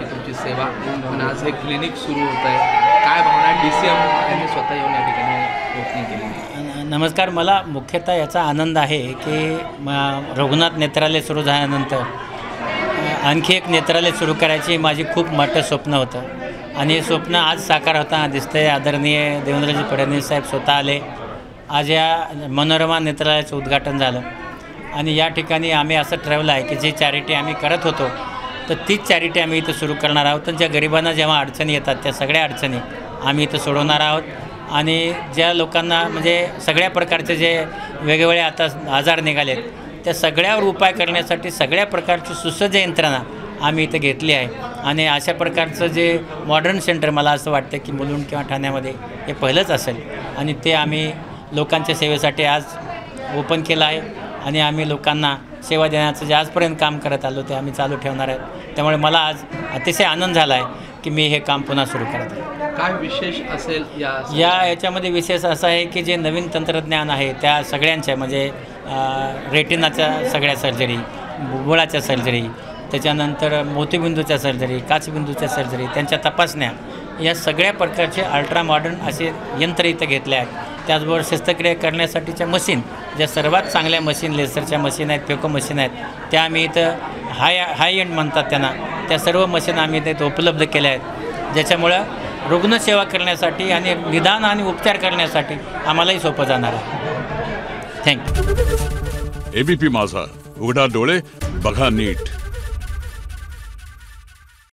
तुमची सेवा आणि आज हे क्लिनिक सुरू होत आहे, काय भावना? DCM यांनी स्वतः येऊन या ठिकाणी ओपनिंग केली. नमस्कार. मला मुख्यतः याचा आनंद आहे की रघुनाथ नेत्रालय सुरू झाल्यानंतर आणखी एक नेत्रालय सुरू करायची माझी खूप मोठं स्वप्न होतं आणि हे स्वप्न आज साकार होताना दिसतंय. आदरणीय देवेंद्रजी फडणवीस साहेब स्वतः आले. आज या मनोरमा नेत्रालयाचं उद्घाटन झालं आणि या ठिकाणी आम्ही असं ठरवलं आहे की जी चॅरिटी आम्ही करत होतो तर तीच चॅरिटी आम्ही इथं सुरू करणार आहोत. आणि ज्या गरिबांना जेव्हा अडचणी येतात त्या सगळ्या अडचणी आम्ही इथं सोडवणार आहोत. आणि ज्या लोकांना म्हणजे सगळ्या प्रकारचे जे वेगवेगळे आता आजार निघालेत त्या सगळ्यावर उपाय करण्यासाठी सगळ्या प्रकारची सुसज्ज यंत्रणा आम्ही इथं घेतली आहे. आणि अशा प्रकारचं जे मॉडर्न सेंटर मला असं वाटतं की मुलुंड किंवा ठाण्यामध्ये हे पहिलंच असेल आणि ते आम्ही लोकांच्या सेवेसाठी आज ओपन केलं आहे. आणि आम्ही लोकांना सेवा देण्याचं जे आजपर्यंत काम करत आलो ते आम्ही चालू ठेवणार आहे. त्यामुळे मला आज अतिशय आनंद झाला आहे की मी हे काम पुन्हा सुरू करत आहे. काय विशेष असेल याच्यामध्ये विशेष असं आहे की जे नवीन तंत्रज्ञान आहे त्या सगळ्यांच्या म्हणजे रेटिनाच्या सगळ्या सर्जरी, बुबुळाच्या सर्जरी, त्याच्यानंतर मोतीबिंदूच्या सर्जरी, काचबिंदूच्या सर्जरी, त्यांच्या तपासण्या, या सगळ्या प्रकारचे अल्ट्रा मॉडर्न असे यंत्र इथं घेतले आहेत. त्याचबरोबर शस्त्रक्रिया करण्यासाठीच्या मशीन, ज्या सर्वात चांगल्या मशीन लेसरच्या मशीन आहेत, फेको मशीन आहेत, त्या आम्ही इथं हाय एंड म्हणतात त्यांना, त्या सर्व मशीन आम्ही इथं उपलब्ध केल्या आहेत. ज्याच्यामुळं रुग्णसेवा करण्यासाठी आणि निदान आणि उपचार करण्यासाठी आम्हालाही सोपं जाणार आहे. थँक्यू. ABP माझा, उघडा डोळे बघा नीट.